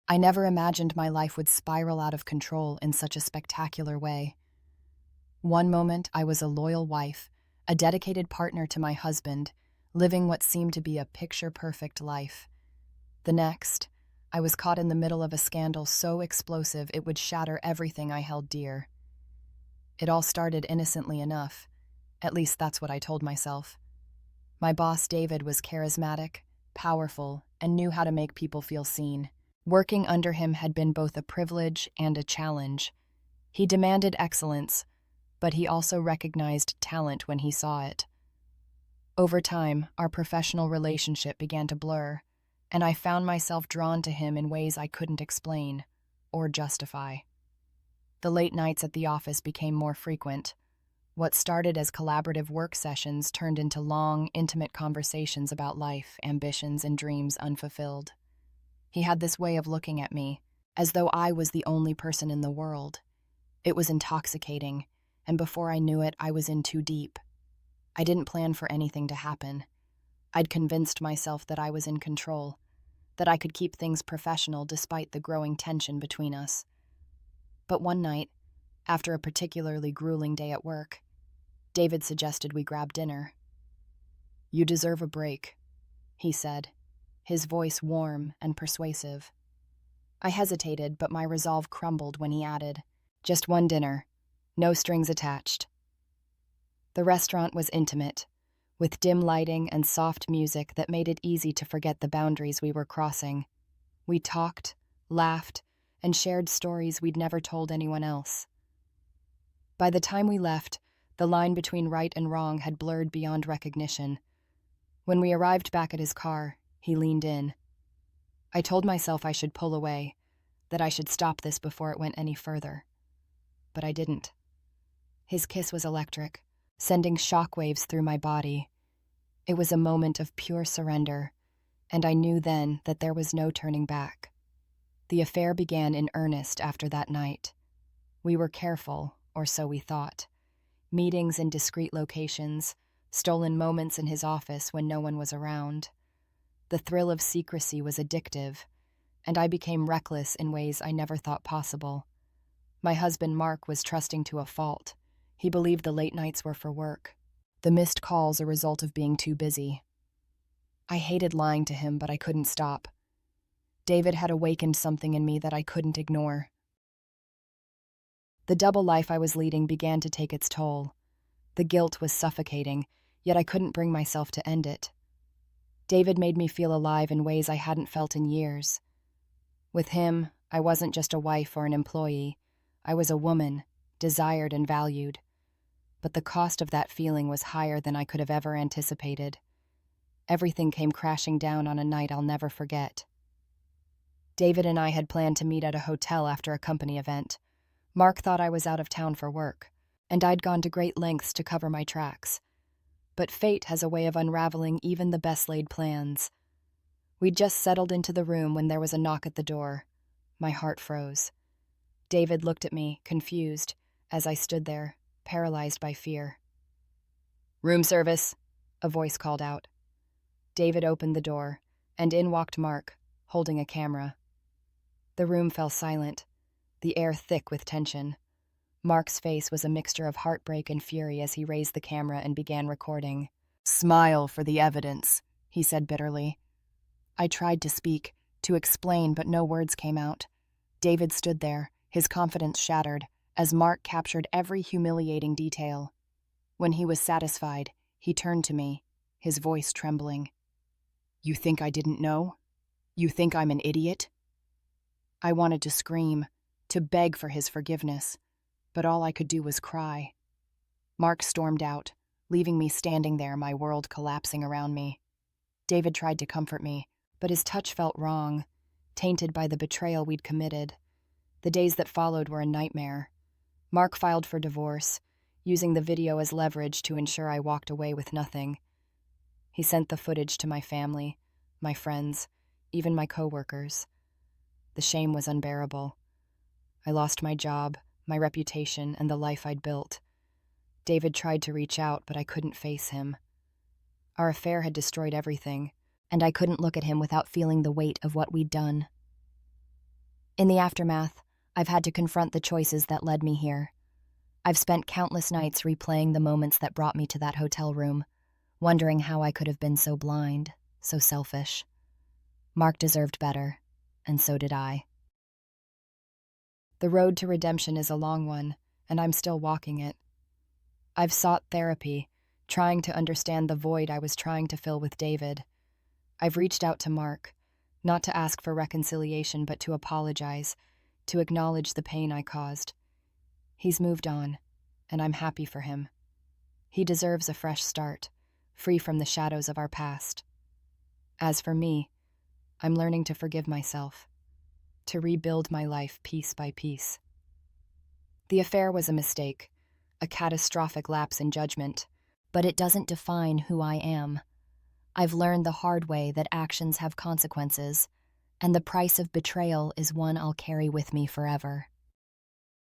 I never imagined my life would spiral out of control in such a spectacular way. One moment, I was a loyal wife, a dedicated partner to my husband, living what seemed to be a picture-perfect life. The next, I was caught in the middle of a scandal so explosive it would shatter everything I held dear. It all started innocently enough. At least that's what I told myself. My boss, David, was charismatic, powerful, and knew how to make people feel seen. Working under him had been both a privilege and a challenge. He demanded excellence, but he also recognized talent when he saw it. Over time, our professional relationship began to blur, and I found myself drawn to him in ways I couldn't explain or justify. The late nights at the office became more frequent. What started as collaborative work sessions turned into long, intimate conversations about life, ambitions, and dreams unfulfilled. He had this way of looking at me, as though I was the only person in the world. It was intoxicating, and before I knew it, I was in too deep. I didn't plan for anything to happen. I'd convinced myself that I was in control, that I could keep things professional despite the growing tension between us. But one night, after a particularly grueling day at work, David suggested we grab dinner. "You deserve a break," he said, his voice warm and persuasive. I hesitated, but my resolve crumbled when he added, "Just one dinner, no strings attached." The restaurant was intimate, with dim lighting and soft music that made it easy to forget the boundaries we were crossing. We talked, laughed, and shared stories we'd never told anyone else. By the time we left, the line between right and wrong had blurred beyond recognition. When we arrived back at his car, he leaned in. I told myself I should pull away, that I should stop this before it went any further. But I didn't. His kiss was electric, sending shockwaves through my body. It was a moment of pure surrender, and I knew then that there was no turning back. The affair began in earnest after that night. We were careful, or so we thought. Meetings in discreet locations, stolen moments in his office when no one was around. The thrill of secrecy was addictive, and I became reckless in ways I never thought possible. My husband Mark was trusting to a fault. He believed the late nights were for work, the missed calls a result of being too busy. I hated lying to him, but I couldn't stop. David had awakened something in me that I couldn't ignore. The double life I was leading began to take its toll. The guilt was suffocating, yet I couldn't bring myself to end it. David made me feel alive in ways I hadn't felt in years. With him, I wasn't just a wife or an employee. I was a woman, desired and valued. But the cost of that feeling was higher than I could have ever anticipated. Everything came crashing down on a night I'll never forget. David and I had planned to meet at a hotel after a company event. Mark thought I was out of town for work, and I'd gone to great lengths to cover my tracks. But fate has a way of unraveling even the best-laid plans. We'd just settled into the room when there was a knock at the door. My heart froze. David looked at me, confused, as I stood there, paralyzed by fear. "Room service," a voice called out. David opened the door, and in walked Mark, holding a camera. The room fell silent, the air thick with tension. Mark's face was a mixture of heartbreak and fury as he raised the camera and began recording. "Smile for the evidence," he said bitterly. I tried to speak, to explain, but no words came out. David stood there, his confidence shattered, as Mark captured every humiliating detail. When he was satisfied, he turned to me, his voice trembling. "You think I didn't know? You think I'm an idiot?" I wanted to scream, to beg for his forgiveness, but all I could do was cry. Mark stormed out, leaving me standing there, my world collapsing around me. David tried to comfort me, but his touch felt wrong, tainted by the betrayal we'd committed. The days that followed were a nightmare. Mark filed for divorce, using the video as leverage to ensure I walked away with nothing. He sent the footage to my family, my friends, even my coworkers. The shame was unbearable. I lost my job, my reputation, and the life I'd built. David tried to reach out, but I couldn't face him. Our affair had destroyed everything, and I couldn't look at him without feeling the weight of what we'd done. In the aftermath, I've had to confront the choices that led me here. I've spent countless nights replaying the moments that brought me to that hotel room, wondering how I could have been so blind, so selfish. Mark deserved better, and so did I. The road to redemption is a long one, and I'm still walking it. I've sought therapy, trying to understand the void I was trying to fill with David. I've reached out to Mark, not to ask for reconciliation, but to apologize, to acknowledge the pain I caused. He's moved on, and I'm happy for him. He deserves a fresh start, free from the shadows of our past. As for me, I'm learning to forgive myself, to rebuild my life piece by piece. The affair was a mistake, a catastrophic lapse in judgment, but it doesn't define who I am. I've learned the hard way that actions have consequences, and the price of betrayal is one I'll carry with me forever.